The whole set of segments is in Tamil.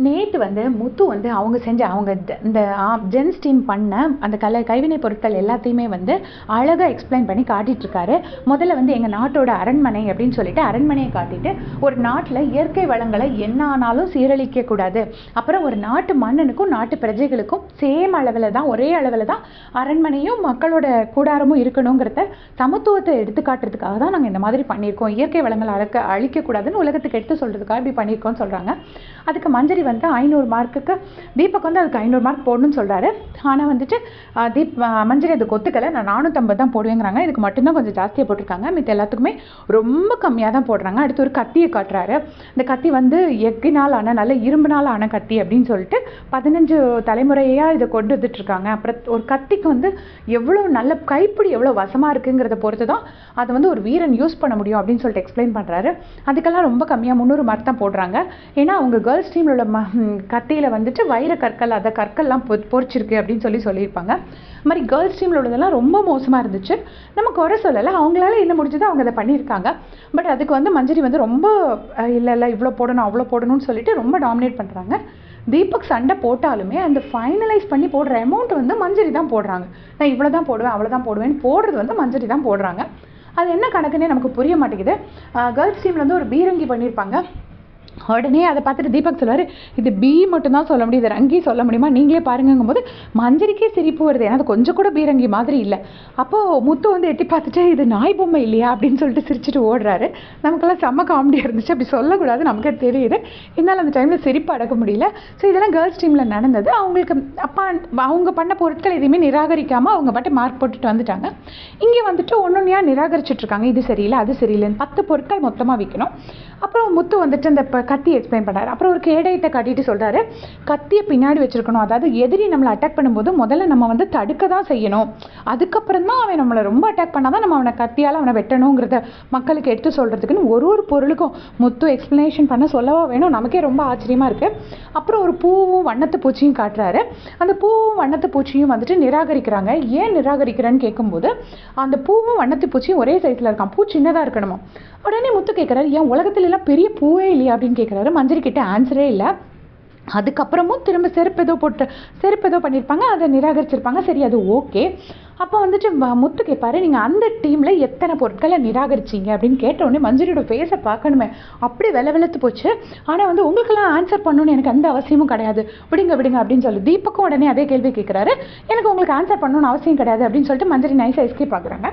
நேற்று வந்து முத்து வந்து அவங்க செஞ்ச இந்த ஜென்ஸ் டீம் பண்ண அந்த கைவினை பொருட்கள் எல்லாத்தையுமே வந்து அழகாக எக்ஸ்பிளைன் பண்ணி காட்டிகிட்ருக்காரு. முதல்ல வந்து எங்கள் நாட்டோட அரண்மனை அப்படின்னு சொல்லிட்டு அரண்மனையை காட்டிட்டு, ஒரு நாட்டில் இயற்கை வளங்களை என்ன ஆனாலும் சீரழிக்கக்கூடாது, அப்புறம் ஒரு நாட்டு மன்னனுக்கும் நாட்டு பிரஜைகளுக்கும் சேம் அளவில் தான், ஒரே அளவில் தான் அரண்மனையும் மக்களோட கூடாரமும் இருக்கணுங்கிறத சமத்துவத்தை எடுத்து காட்டுறதுக்காக தான் நாங்கள் இந்த மாதிரி பண்ணியிருக்கோம். இயற்கை வளங்களை அழிக்கக்கூடாதுன்னு உலகத்துக்கு எடுத்து சொல்கிறதுக்காக இப்படி பண்ணியிருக்கோம்னு சொல்கிறாங்க. அதுக்கு மஞ்சரி வந்து 500 மார்க்குக்கு, தீபக் வந்து அதுக்கு 500 மார்க் போடணும்னு சொல்கிறாரு. ஆனால் வந்துட்டு மஞ்சரி அதுக்கு ஒத்துக்கலை. நான் 450 தான் போடுவேங்கிறாங்க. இதுக்கு மட்டும்தான் கொஞ்சம் ஜாஸ்தியாக போட்டிருக்காங்க. மித்த எல்லாத்துக்குமே ரொம்ப கம்மியாக தான் போடுறாங்க. அடுத்து ஒரு கத்தியை காட்டுறாரு. இந்த கத்தி வந்து எஃகினால் ஆன, நல்ல இரும்புனால் ஆன கத்தி அப்படின்னு சொல்லிட்டு 15 தலைமுறையாக இதை கொண்டு வந்துட்டுருக்காங்க. அப்புறம் ஒரு கத்திக்கு வந்து எவ்வளோ நல்ல கைப்பிடி எவ்வளோ வசமாக இருக்குங்கிறத பொறுத்து தான் அதை வந்து ஒரு வீரன் யூஸ் பண்ண முடியும் அப்படின்னு சொல்லிட்டு எக்ஸ்பிளைன் பண்ணுறாரு. அதுக்கெல்லாம் ரொம்ப கம்மியாக 300 மார்க் தான் போடுறாங்க. ஏன்னா அவங்க கேர்ள்ஸ் டீமில் உள்ள கத்தியில் வந்துட்டு வைர கற்கள், அதை கற்கள்லாம் பொறிச்சிருக்கு அப்படின்னு சொல்லியிருப்பாங்க. அது மாதிரி கேர்ள்ஸ் டீமில் உள்ளதெல்லாம் ரொம்ப மோசமாக இருந்துச்சு. நம்ம குறை சொல்லலை, அவங்களால என்ன முடிஞ்சதோ அவங்க அதை பண்ணியிருக்காங்க. பட் அதுக்கு வந்து மஞ்சரி வந்து ரொம்ப இல்லை இவ்வளோ போடணும் அவ்வளோ போடணும்னு சொல்லிட்டு ரொம்ப டாமினேட் பண்ணுறாங்க. தீபக் சண்டை போட்டாலுமே அந்த ஃபைனலைஸ் பண்ணி போடுற அமௌண்ட் வந்து மஞ்சரி தான் போடுறாங்க. நான் இவ்வளோ தான் போடுவேன் அவ்வளோ தான் போடுவேன்னு போடுறது வந்து மஞ்சரி தான் போடுறாங்க. அது என்ன கணக்குன்னே நமக்கு புரிய மாட்டேங்குது. கேர்ள்ஸ் டீமில் வந்து ஒரு பீரங்கி பண்ணியிருப்பாங்க. உடனே அதை பார்த்துட்டு தீபக் சொல்லுவார், இது பி மட்டும்தான் சொல்ல முடியும், இது ரங்கி சொல்ல முடியுமா, நீங்களே பாருங்கும் போது மஞ்சரிக்கே சிரிப்பு வருது. ஏன்னா அது கொஞ்சம் கூட பீரங்கி மாதிரி இல்லை. அப்போது முத்து வந்து எட்டி பார்த்துட்டு இது நாய் பொம்மை இல்லையா அப்படின்னு சொல்லிட்டு சிரிச்சுட்டு ஓடுறாரு. நமக்கெல்லாம் செம்ம காமெடியாக இருந்துச்சு. அப்படி சொல்லக்கூடாது, நமக்கு தெரியுது. இருந்தாலும் அந்த டைமில் சிரிப்பு அடக்க முடியல. ஸோ இதெல்லாம் கேர்ள்ஸ் டீமில் நடந்தது. அவங்களுக்கு அவங்க பண்ண பொருட்கள் எதுவுமே நிராகரிக்காமல் அவங்க பாட்டு மார்க் போட்டுட்டு வந்துட்டாங்க. இங்கே வந்துட்டு ஒன்னொன்னையாக நிராகரிச்சுட்ருக்காங்க. இது சரியில்லை அது சரியில்லைன்னு 10 பொருட்கள் மொத்தமாக விற்கணும். அப்புறம் முத்து வந்துட்டு அந்த கத்தி எக்ஸ்பிளைன் பண்ணுறாரு. அப்புறம் ஒரு கேடயத்தை காட்டிட்டு சொல்கிறாரு, கத்தியை பின்னாடி வச்சுருக்கணும். அதாவது எதிரி நம்மளை அட்டாக் பண்ணும்போது முதல்ல நம்ம வந்து தடுக்க தான் செய்யணும். அதுக்கப்புறம் தான் அவன் நம்மளை ரொம்ப அட்டாக் பண்ணால் தான் நம்ம அவனை கத்தியால் அவனை வெட்டணுங்கிறத மக்களுக்கு எடுத்து சொல்கிறதுக்குன்னு ஒரு பொருளுக்கும் முத்து எக்ஸ்ப்ளனேஷன் பண்ண சொல்லவா வேணும். நமக்கே ரொம்ப ஆச்சரியமாக இருக்குது. அப்புறம் ஒரு பூவும் வண்ணத்து பூச்சியும் காட்டுறாரு. அந்த பூவும் வண்ணத்து பூச்சியும் வந்துட்டு நிராகரிக்கிறாங்க. ஏன் நிராகரிக்கிறேன்னு கேட்கும்போது அந்த பூவும் வண்ணத்து பூச்சியும் ஒரே சைஸில் இருக்கான், பூ சின்னதாக இருக்கணுமா. உடனே முத்து கேட்குறாரு, ஏன் உலகத்துல எல்லாம் பெரிய பூவே இல்லையா அப்படின்னு கேட்குறாரு. மஞ்சரி கிட்ட ஆன்சரே இல்லை. அதுக்கப்புறமும் திரும்ப செருப்பு ஏதோ பண்ணியிருப்பாங்க, அதை நிராகரிச்சிருப்பாங்க. சரி அது ஓகே. அப்போ வந்துட்டு முத்து கேட்பாரு, நீங்கள் அந்த டீமில் எத்தனை பொருட்களை நிராகரிச்சிங்க அப்படின்னு கேட்டவுடனே மஞ்சரியோட ஃபேஸை பார்க்கணுமே, அப்படி வெளுத்து போச்சு. ஆனால் வந்து உங்களுக்கெல்லாம் ஆன்சர் பண்ணணும்னு எனக்கு அந்த அவசியமும் கிடையாது, விடுங்க அப்படின்னு சொல்லி தீபக்கும் உடனே அதே கேள்வி கேட்குறாரு. எனக்கு உங்களுக்கு ஆன்சர் பண்ணணும்னு அவசியம் கிடையாது அப்படின்னு சொல்லிட்டு மஞ்சரி நைஸாக எஸ்கேப் பார்க்குறாங்க.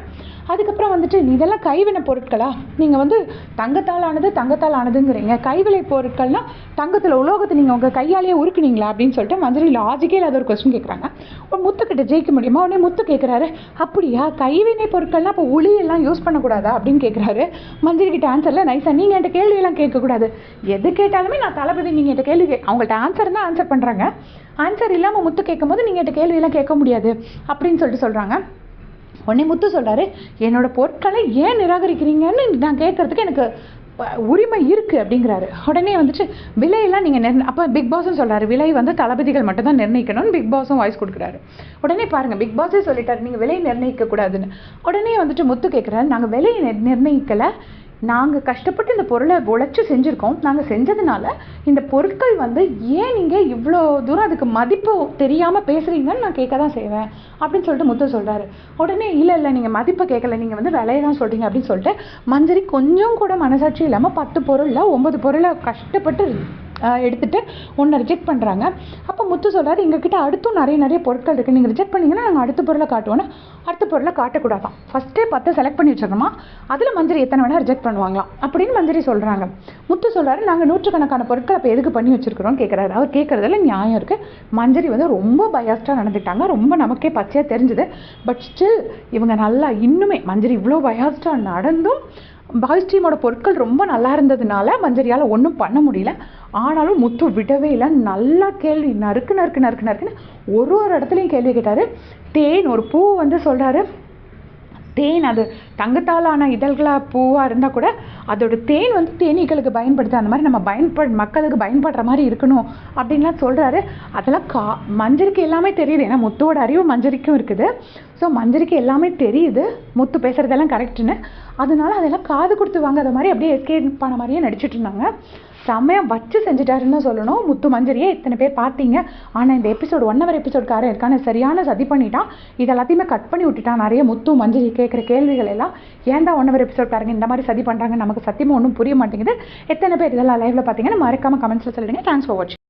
அதுக்கப்புறம் வந்துட்டு இதெல்லாம் கைவினை பொருட்களா, நீங்கள் வந்து தங்கத்தால் ஆனதுங்கிறீங்க, கைவினை பொருட்கள்னால் தங்கத்தில் உலோகத்தை நீங்கள் உங்கள் கையாலேயே உருக்குனீங்களா அப்படின்னு சொல்லிட்டு மஞ்சரி லாஜிக்கே இல்லாத ஒரு கொஸ்டின் கேட்குறாங்க. ஒரு முத்துக்கிட்ட ஜெயிக்க முடியுமா? உடனே முத்து கேட்குறாரு, அப்படியா கைவினை பொருட்கள்லாம் அப்போ உளியெல்லாம் யூஸ் பண்ணக்கூடாதா அப்படின்னு கேட்குறாரு. மஞ்சரி கிட்ட ஆன்சரில் நைஸா, நீங்கள் என்கிட்ட கேள்வியெல்லாம் கேட்கக்கூடாது, எது கேட்டாலுமே நான் தளபதி, நீங்கள் என்கிட்ட கேள்வி அவங்கள்ட்ட ஆன்சர் தான் ஆன்சர் பண்ணுறாங்க. ஆன்சர் இல்லாமல் முத்து கேட்கும் போது நீங்கள் என்கிட்ட கேள்வியெல்லாம் கேட்க முடியாது அப்படின்னு சொல்லிட்டு சொல்கிறாங்க. உடனே முத்து சொல்கிறாரு, என்னோட பொருட்களை ஏன் நிராகரிக்கிறீங்கன்னு நான் கேட்குறதுக்கு எனக்கு உரிமை இருக்குது அப்படிங்கிறாரு. உடனே வந்துட்டு விலையெல்லாம் நீங்கள் அப்போ பிக் பாஸும் சொல்கிறாரு, விலை வந்து தளபதிகள் மட்டும் தான் நிர்ணயிக்கணும்னு பிக் பாஸும் வாய்ஸ் கொடுக்குறாரு. உடனே பாருங்கள், பிக் பாஸே சொல்லிட்டாரு நீங்கள் விலை நிர்ணயிக்கக்கூடாதுன்னு. உடனே வந்துட்டு முத்து கேட்குறாரு, நாங்கள் விலையை நிர்ணயிக்கலை, நாங்கள் கஷ்டப்பட்டு இந்த பொருளை உழைச்சி செஞ்சுருக்கோம், நாங்கள் செஞ்சதுனால இந்த பொருட்கள் வந்து ஏன் நீங்கள் இவ்வளோ தூரம் அதுக்கு மதிப்பு தெரியாமல் பேசுகிறீங்கன்னு நான் கேட்க தான் செய்வேன் அப்படின்னு சொல்லிட்டு முத்து சொல்கிறாரு. உடனே இல்லை நீங்கள் மதிப்பை கேட்கல, நீங்கள் வந்து விலையை தான் சொல்கிறீங்க அப்படின்னு சொல்லிட்டு மஞ்சரி கொஞ்சம் கூட மனசாட்சி இல்லாமல் 10 பொருளில் 9 பொருளை கஷ்டப்பட்டு எடுத்துகிட்டு ஒன்று ரிஜெக்ட் பண்ணுறாங்க. அப்போ முத்து சொல்கிறாரு, எங்ககிட்ட அடுத்தும் நிறைய பொருட்கள் இருக்குது, நீங்கள் ரிஜெக்ட் பண்ணிங்கன்னா நாங்கள் அடுத்த பொருளை காட்டுவோன்னு. அடுத்த பொருளை காட்டக்கூடாதான், ஃபஸ்ட்டே 10 செலக்ட் பண்ணி வச்சிடணுமா, அதில் மஞ்சரி எத்தனை வேணால் ரிஜெக்ட் பண்ணுவாங்களாம் அப்படின்னு மஞ்சரி சொல்கிறாங்க. முத்து சொல்கிறாரு, நாங்கள் 100கணக்கான பொருட்களை அப்போ எதுக்கு பண்ணி வச்சுருக்கிறோம் கேட்குறாரு. அவர் கேட்குறதுல நியாயம் இருக்குது. மஞ்சரி வந்து ரொம்ப பயாஸ்டாக நடந்துட்டாங்க, ரொம்ப நமக்கே பச்சையாக தெரிஞ்சுது. பட் ஸ்டில் இவங்க நல்லா இன்னுமே மஞ்சரி இவ்வளோ பயாஸ்டாக நடந்தும் பாய்ஸ் டீமோட பொருட்கள் ரொம்ப நல்லா இருந்ததுனால மஞ்சரியால் ஒன்றும் பண்ண முடியல. ஆனாலும் முத்து விடவே இல்லை, நல்லா கேள்வி நறுக்குன்னு ஒரு இடத்துலையும் கேள்வி கேட்டார். தேன் ஒரு பூ வந்து சொல்கிறாரு, தேன் அது தங்கத்தாலான இதழ்களாக பூவாக இருந்தால் கூட அதோட தேன் வந்து தேனீக்களுக்கு பயன்படுது, அந்த மாதிரி நம்ம மக்களுக்கு பயன்படுற மாதிரி இருக்கணும் அப்படின்லாம் சொல்கிறாரு. அதெல்லாம் மஞ்சரிக்கு எல்லாமே தெரியுது, ஏன்னா முத்துவோட அறிவு மஞ்சரிக்கும் இருக்குது. ஸோ மஞ்சரிக்கு எல்லாமே தெரியுது முத்து பேசுகிறதெல்லாம் கரெக்டுன்னு. அதனால அதெல்லாம் காது கொடுத்து வாங்காத மாதிரி அப்படியே எஸ்கேப் பண்ண மாதிரியே நடிச்சிட்டு இருந்தாங்க. செம்மையாக வச்சு செஞ்சுட்டாருன்னு சொல்லணும். முத்து மஞ்சரியே இத்தனை பேர் பார்த்தீங்க. ஆனால் இந்த எபிசோடு 1 hour எபிசோடுக்காரன் இருக்கான சரியான சதி பண்ணிட்டான். இது எல்லாத்தையுமே கட் பண்ணி விட்டுட்டான். நிறைய முத்து மஞ்சரி கேட்குற கேள்விகள் எல்லாம் ஏன் தான் 1 hour எபிசோட்காரங்க இந்த மாதிரி சதி பண்ணுறாங்க நமக்கு சத்தியமாக ஒன்றும் புரிய மாட்டேங்குது. எத்தனை பேர் இதெல்லாம் லைவ்ல பார்த்தீங்கன்னா மறக்காம கமெண்ட்ஸில் சொல்லிடுங்க. தேங்க்ஸ் ஃபார் வாட்சிங்.